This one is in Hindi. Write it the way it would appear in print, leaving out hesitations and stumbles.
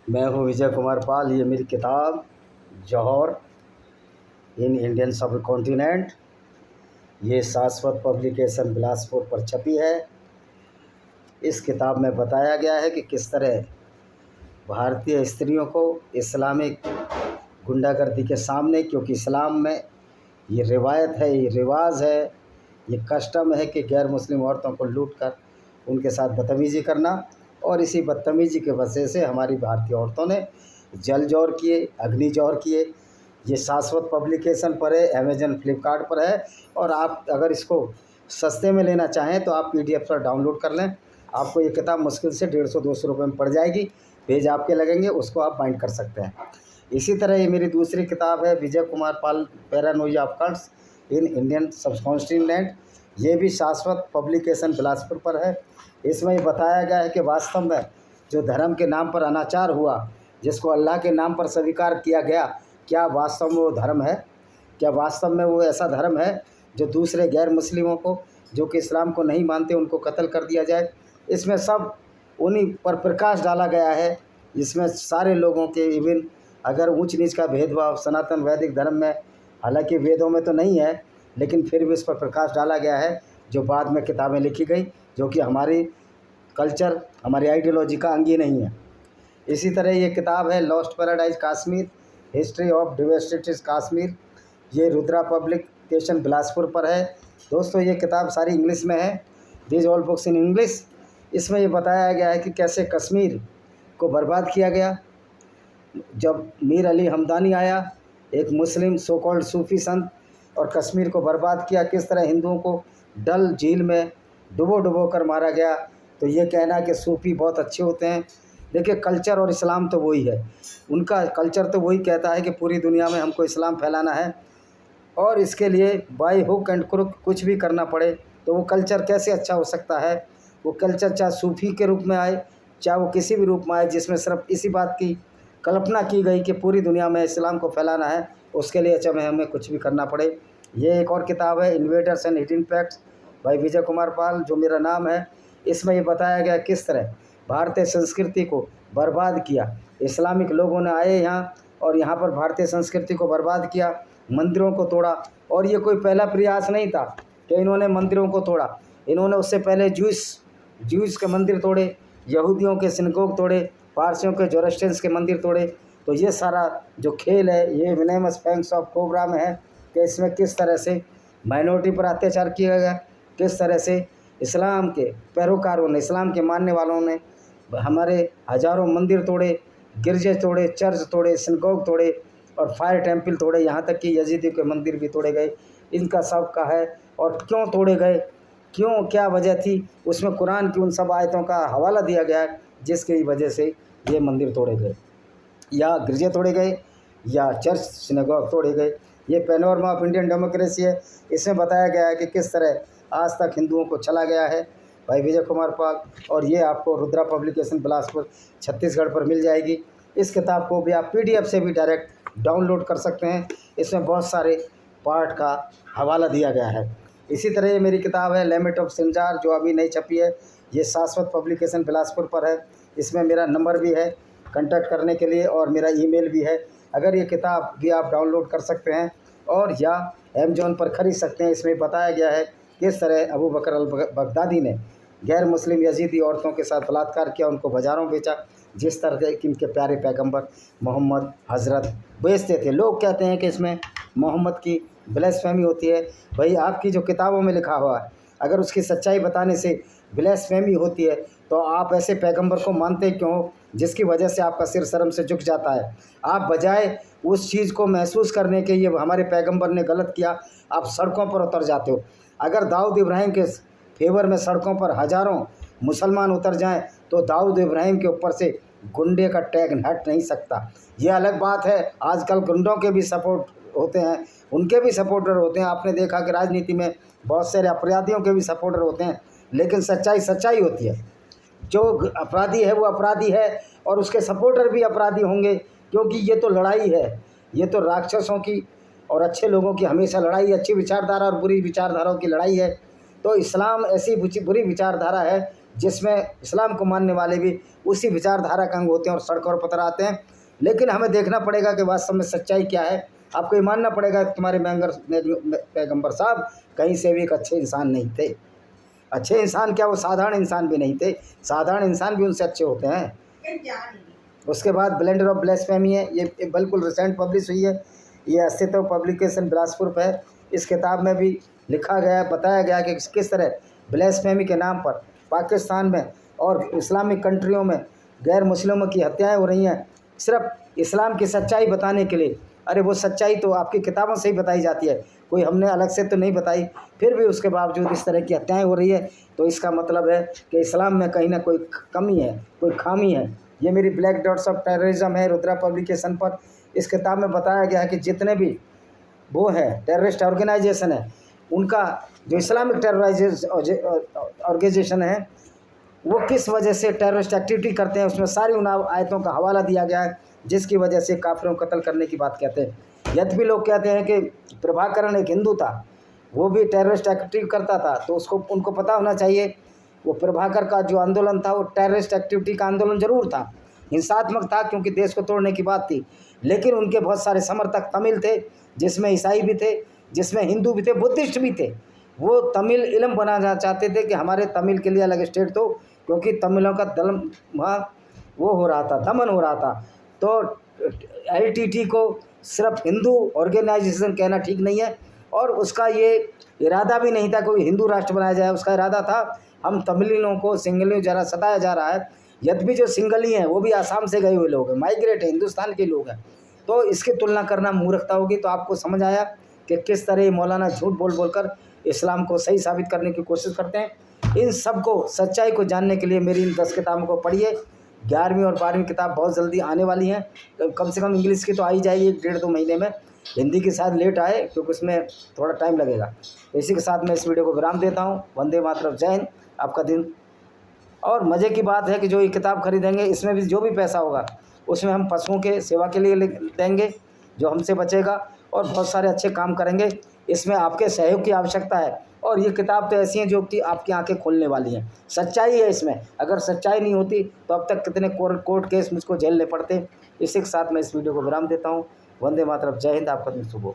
मैं हूँ विजय कुमार पाल। ये मेरी किताब जौहर इन इंडियन सब कॉन्टिनेंट, ये शाश्वत पब्लिकेशन बिलासपुर पर छपी है। इस किताब में बताया गया है कि किस तरह भारतीय स्त्रियों को इस्लामिक गुंडागर्दी के सामने, क्योंकि इस्लाम में ये रिवायत है, ये रिवाज है, ये कस्टम है कि गैर मुस्लिम औरतों को लूट कर उनके साथ बदतमीज़ी करना, और इसी बदतमीज़ी के वजह से हमारी भारतीय औरतों ने जल जौहर किए, अग्नि जौहर किए। ये शाश्वत पब्लिकेशन पर है, अमेजन फ्लिपकार्ट पर है, और आप अगर इसको सस्ते में लेना चाहें तो आप PDF पर डाउनलोड कर लें। आपको ये किताब मुश्किल से 150-200 रुपये में पड़ जाएगी। पेज आपके लगेंगे, उसको आप बाइंड कर सकते हैं। इसी तरह ये मेरी दूसरी किताब है Vijay Kumar Pal paranoia of cults in Indian subcontinent. ये भी शाश्वत पब्लिकेशन बिलासपुर पर है। इसमें ये बताया गया है कि वास्तव में जो धर्म के नाम पर अनाचार हुआ, जिसको अल्लाह के नाम पर स्वीकार किया गया, क्या वास्तव में वो धर्म है? क्या वास्तव में वो ऐसा धर्म है जो दूसरे गैर मुस्लिमों को, जो कि इस्लाम को नहीं मानते, उनको कत्ल कर दिया जाए? इसमें सब उन्हीं पर प्रकाश डाला गया है। इसमें सारे लोगों के, इवन अगर ऊंच नीच का भेदभाव सनातन वैदिक धर्म में, हालांकि वेदों में तो नहीं है, लेकिन फिर भी इस पर प्रकाश डाला गया है, जो बाद में किताबें लिखी गई, जो कि हमारी कल्चर, हमारी आइडियोलॉजी का अंग ही नहीं है। इसी तरह ये किताब है lost paradise Kashmir, history of devastated Kashmir. ये रुद्रा पब्लिकेशन बिलासपुर पर है। दोस्तों, ये किताब सारी इंग्लिश में है। These all books in English. इसमें ये बताया गया है कि कैसे कश्मीर को बर्बाद किया गया। जब मीर अली हमदानी आया, एक मुस्लिम सो कॉल्ड सूफी संत, और कश्मीर को बर्बाद किया, किस तरह हिंदुओं को डल झील में डुबो कर मारा गया। तो ये कहना कि सूफी बहुत अच्छे होते हैं, देखिए कल्चर और इस्लाम तो वही है। उनका कल्चर तो वही कहता है कि पूरी दुनिया में हमको इस्लाम फैलाना है, और इसके लिए बाय हुक एंड क्रुक कुछ भी करना पड़े। तो वो कल्चर कैसे अच्छा हो सकता है? वो कल्चर चाहे सूफी के रूप में आए, चाहे वो किसी भी रूप में आए, जिसमें सिर्फ इसी बात की कल्पना की गई कि पूरी दुनिया में इस्लाम को फैलाना है, उसके लिए चाहे हमें कुछ भी करना पड़े। ये एक और किताब है इन्वेडर्स एंड हिडन फैक्ट्स भाई विजय कुमार पाल, जो मेरा नाम है। इसमें ये बताया गया किस तरह भारतीय संस्कृति को बर्बाद किया। इस्लामिक लोगों ने आए यहाँ, और यहाँ पर भारतीय संस्कृति को बर्बाद किया, मंदिरों को तोड़ा। और ये कोई पहला प्रयास नहीं था कि इन्होंने मंदिरों को तोड़ा। इन्होंने उससे पहले ज्यूस के मंदिर तोड़े, यहूदियों के सिनगोग तोड़े, पारसियों के जोरस्टियंस के मंदिर तोड़े। तो ये सारा जो खेल है, ये विनेमस फैंक्स ऑफ कोबरा में है कि इसमें किस तरह से माइनॉरिटी पर अत्याचार किया गया, किस तरह से इस्लाम के पैरोकारों ने, इस्लाम के मानने वालों ने हमारे हज़ारों मंदिर तोड़े, गिरजे तोड़े, चर्च तोड़े, सिनगोग तोड़े, और फायर टेम्पल तोड़े, यहाँ तक कि यजीदी के मंदिर भी तोड़े गए। इनका सब का है, और क्यों तोड़े गए, क्यों, क्या वजह थी, उसमें कुरान की उन सब आयतों का हवाला दिया गया है, जिसकी वजह से ये मंदिर तोड़े गए, या गिरजे तोड़े गए, या चर्च सिनेगॉग तोड़े गए। ये पैनोरमा ऑफ इंडियन डेमोक्रेसी है। इसमें बताया गया है कि किस तरह आज तक हिंदुओं को चला गया है भाई विजय कुमार पाल। और ये आपको रुद्रा पब्लिकेशन बिलासपुर छत्तीसगढ़ पर मिल जाएगी। इस किताब को भी आप PDF से भी डायरेक्ट डाउनलोड कर सकते हैं। इसमें बहुत सारे पार्ट का हवाला दिया गया है। इसी तरह ये मेरी किताब है लिमिट ऑफ सिंजार, जो अभी नहीं छपी है। ये शाश्वत पब्लिकेशन बिलासपुर पर है। इसमें मेरा नंबर भी है कांटेक्ट करने के लिए, और मेरा ईमेल भी है। अगर ये किताब भी आप डाउनलोड कर सकते हैं, और या अमेज़न पर ख़रीद सकते हैं। इसमें बताया गया है किस तरह अबू बकर अल बगदादी ने गैर मुस्लिम यजीदी औरतों के साथ बलात्कार किया, उनको बाज़ारों बेचा, जिस तरह कि इनके प्यारे पैगंबर मोहम्मद हज़रत बेचते थे। लोग कहते हैं कि इसमें मोहम्मद की ब्लेसफेमी होती है। भाई, आपकी जो किताबों में लिखा हुआ है, अगर उसकी सच्चाई बताने से ब्लेसफेमी होती है, तो आप ऐसे पैगंबर को मानते क्यों हो, जिसकी वजह से आपका सिर शर्म से झुक जाता है? आप बजाय उस चीज़ को महसूस करने के, ये हमारे पैगंबर ने गलत किया, आप सड़कों पर उतर जाते हो। अगर दाऊद इब्राहिम के फेवर में सड़कों पर हज़ारों मुसलमान उतर जाएं, तो दाऊद इब्राहिम के ऊपर से गुंडे का टैग हट नहीं सकता। ये अलग बात है, आजकल गुंडों के भी सपोर्ट होते हैं, उनके भी सपोर्टर होते हैं। आपने देखा कि राजनीति में बहुत सारे अपराधियों के भी सपोर्टर होते हैं, लेकिन सच्चाई होती है। जो अपराधी है वो अपराधी है, और उसके सपोर्टर भी अपराधी होंगे, क्योंकि ये तो लड़ाई है, ये तो राक्षसों की और अच्छे लोगों की हमेशा लड़ाई, अच्छी विचारधारा और बुरी विचारधाराओं की लड़ाई है। तो इस्लाम ऐसी बुरी विचारधारा है जिसमें इस्लाम को मानने वाले भी उसी विचारधारा का अंग होते हैं और सड़कों पर आते हैं। लेकिन हमें देखना पड़ेगा कि वास्तव में सच्चाई क्या है। आपको ये मानना पड़ेगा कि तुम्हारे पैगंबर साहब कहीं से भी एक अच्छे इंसान नहीं थे। अच्छे इंसान क्या, वो साधारण इंसान भी नहीं थे, साधारण इंसान भी उनसे अच्छे होते हैं। उसके बाद ब्लेंडर ऑफ ब्लास्फेमी है, ये बिल्कुल रिसेंट पब्लिश हुई है, ये अस्तित्व पब्लिकेशन बिलासपुर पर है। इस किताब में भी लिखा गया, बताया गया कि किस तरह ब्लास्फेमी के नाम पर पाकिस्तान में और इस्लामिक कंट्रियों में गैर मुस्लिमों की हत्याएं हो रही हैं, सिर्फ इस्लाम की सच्चाई बताने के लिए। अरे वो सच्चाई तो आपकी किताबों से ही बताई जाती है, कोई हमने अलग से तो नहीं बताई। फिर भी उसके बावजूद इस तरह की हत्याएं हो रही है, तो इसका मतलब है कि इस्लाम में कहीं ना कोई कमी है, कोई खामी है। ये मेरी ब्लैक डॉट्स ऑफ टेररिज्म है, रुद्रा पब्लिकेशन पर। इस किताब में बताया गया है कि जितने भी वो है टेररिस्ट ऑर्गेनाइजेशन है, उनका जो इस्लामिक ऑर्गेनाइजेशन है वो किस वजह से टेररिस्ट एक्टिविटी करते हैं, उसमें सारी उन आयतों का हवाला दिया गया है, जिसकी वजह से काफिरों को कत्ल करने की बात कहते हैं। यद्यपि लोग कहते हैं कि प्रभाकरण एक हिंदू था, वो भी टेररिस्ट एक्टिविटी करता था, तो उनको पता होना चाहिए वो प्रभाकर का जो आंदोलन था वो टेररिस्ट एक्टिविटी का आंदोलन जरूर था, हिंसात्मक था, क्योंकि देश को तोड़ने की बात थी। लेकिन उनके बहुत सारे समर्थक तमिल थे, जिसमें ईसाई भी थे, जिसमें हिंदू भी थे, बुद्धिस्ट भी थे। वो तमिल इल्म बनाना चाहते थे कि हमारे तमिल के लिए अलग स्टेट दो, क्योंकि तमिलों का दल वहाँ वो हो रहा था, दमन हो रहा था। तो LTT को सिर्फ हिंदू ऑर्गेनाइजेशन कहना ठीक नहीं है, और उसका ये इरादा भी नहीं था कोई हिंदू राष्ट्र बनाया जाए। उसका इरादा था हम तमिलियों को, सिंगलियों जरा सताया जा रहा है। यद्यपि जो सिंगली हैं वो भी आसाम से गए हुए लोग हैं, माइग्रेट है, हिंदुस्तान के लोग हैं। तो इसकी तुलना करना मूर्खता होगी। तो आपको समझ आया कि किस तरह मौलाना झूठ बोल बोलकर इस्लाम को सही साबित करने की कोशिश करते हैं। इन सब को, सच्चाई को जानने के लिए मेरी इन 10 किताबों को पढ़िए। 11वीं और 12वीं किताब बहुत जल्दी आने वाली हैं, कम से कम इंग्लिश की तो आ ही जाएगी 1.5-2 महीने में। हिंदी की शायद लेट आए, क्योंकि उसमें थोड़ा टाइम लगेगा। तो इसी के साथ मैं इस वीडियो को विराम देता हूँ। वंदे मातरम, जय हिंद, आपका दिन। और मज़े की बात है कि जो ये किताब खरीदेंगे, इसमें भी जो भी पैसा होगा उसमें हम पशुओं के सेवा के लिए देंगे, जो हमसे बचेगा, और बहुत सारे अच्छे काम करेंगे। इसमें आपके सहयोग की आवश्यकता है। और ये किताब तो ऐसी हैं जो कि आपकी आंखें खोलने वाली हैं। सच्चाई है इसमें, अगर सच्चाई नहीं होती तो अब तक कितने कोर्ट केस मुझको झेलने पड़ते। इसी के साथ मैं इस वीडियो को विराम देता हूँ। वंदे मातरम, जय हिंद, आपका दिन शुभ हो।